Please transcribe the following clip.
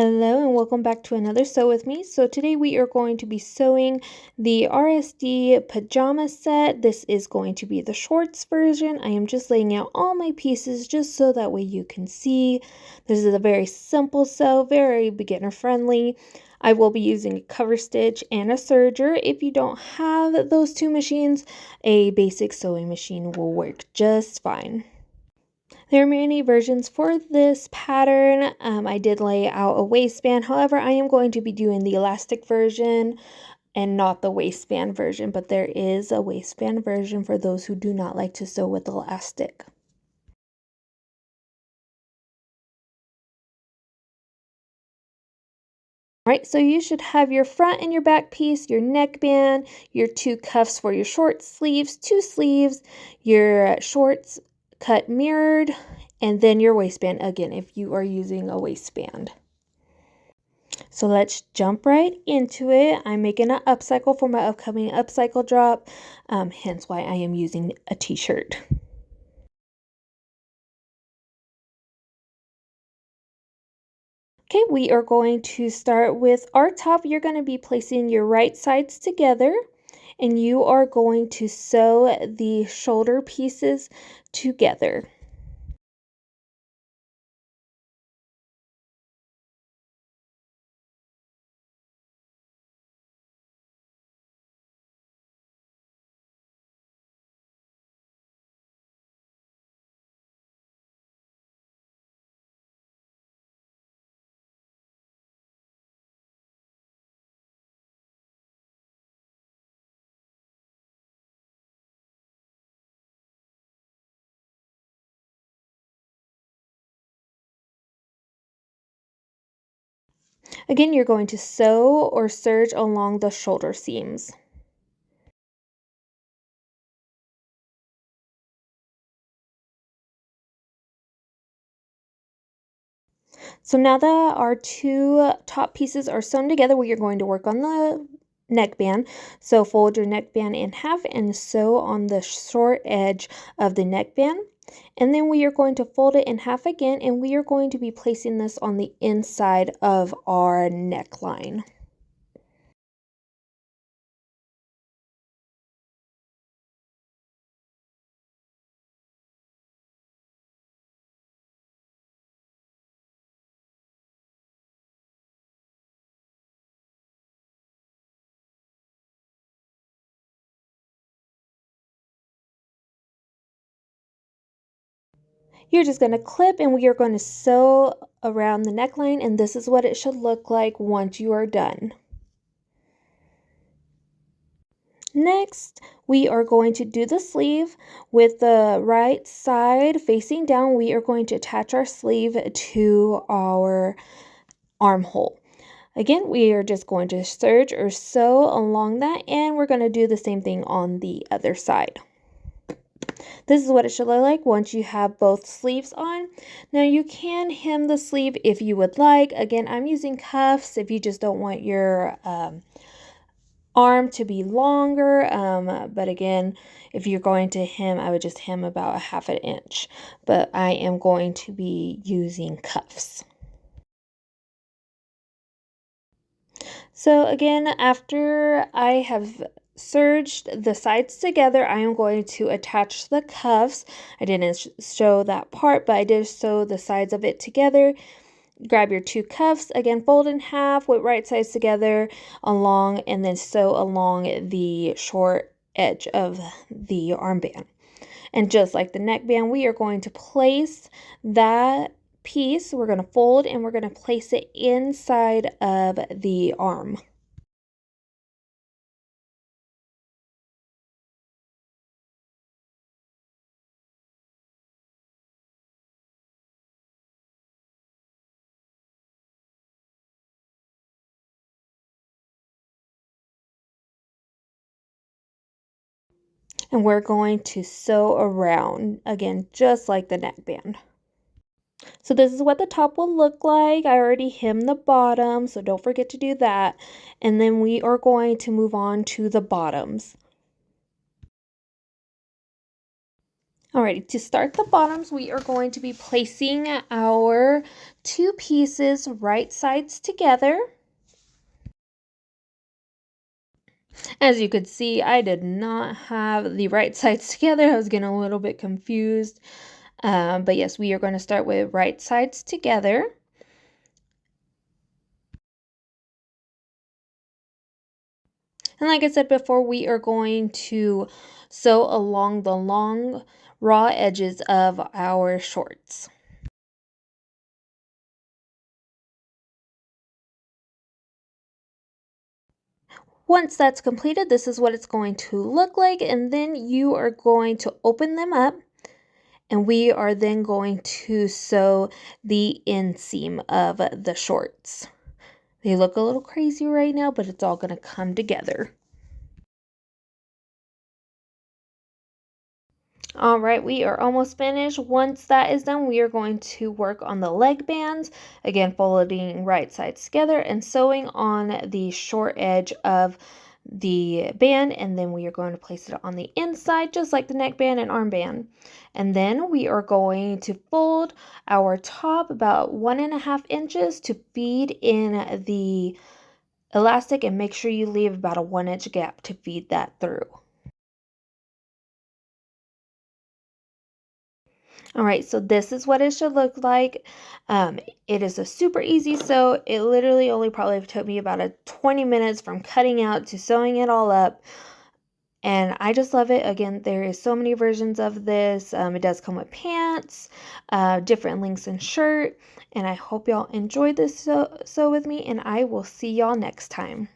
Hello and welcome back to another Sew With Me. So today we are going to be sewing the RSD pajama set. This is going to be the shorts version. I am just laying out all my pieces just so that way you can see. This is a very simple sew, very beginner friendly. I will be using a cover stitch and a serger. If you don't have those two machines, a basic sewing machine will work just fine. There are many versions for this pattern. I did lay out a waistband. However, I am going to be doing the elastic version and not the waistband version, but there is a waistband version for those who do not like to sew with elastic. Alright, so you should have your front and your back piece, your neckband, your two cuffs for your short sleeves, two sleeves, your shorts cut mirrored, and then your waistband again if you are using a waistband. So let's jump right into it. I'm making an upcycle for my upcoming upcycle drop, hence why I am using a t-shirt. Okay, we are going to start with our top. You're going to be placing your right sides together and you are going to sew the shoulder pieces together. Again, you're going to sew or serge along the shoulder seams. So now that our two top pieces are sewn together, we are going to work on the neckband. So fold your neckband in half and sew on the short edge of the neckband. And then we are going to fold it in half again, and we are going to be placing this on the inside of our neckline. You're just going to clip and we are going to sew around the neckline, and this is what it should look like once you are done. Next, we are going to do the sleeve with the right side facing down. We are going to attach our sleeve to our armhole. Again, we are just going to serge or sew along that, and we're going to do the same thing on the other side. This is what it should look like once you have both sleeves on. Now you can hem the sleeve if you would like. Again, I'm using cuffs if you just don't want your arm to be longer, but again, if you're going to hem, I would just hem about a half an inch, but I am going to be using cuffs. So again, after I have serged the sides together, I am going to attach the cuffs. I didn't show that part, but I did sew the sides of it together. Grab your two cuffs, again fold in half with right sides together along, and then sew along the short edge of the armband. And just like the neckband, we are going to place that piece, we're going to fold and we're going to place it inside of the arm. And we're going to sew around again, just like the neckband. So this is what the top will look like. I already hemmed the bottom, so don't forget to do that. And then we are going to move on to the bottoms. Alrighty, to start the bottoms, we are going to be placing our 2 pieces right sides together. As you could see, I did not have the right sides together. I was getting a little bit confused. But yes, we are going to start with right sides together. And like I said before, we are going to sew along the long raw edges of our shorts. Once that's completed, this is what it's going to look like, and then you are going to open them up, and we are then going to sew the inseam of the shorts. They look a little crazy right now, but it's all going to come together. All right, we are almost finished. Once that is done, we are going to work on the leg bands. Again, folding right sides together and sewing on the short edge of the band, and then we are going to place it on the inside just like the neckband and armband. And then we are going to fold our top about 1.5 inches to feed in the elastic, and make sure you leave about a 1-inch gap to feed that through. All right, so this is what it should look like. It is a super easy sew. It literally only probably took me about 20 minutes from cutting out to sewing it all up. And I just love it. Again, there is so many versions of this. It does come with pants, different lengths and shirt. And I hope y'all enjoyed this sew with me, and I will see y'all next time.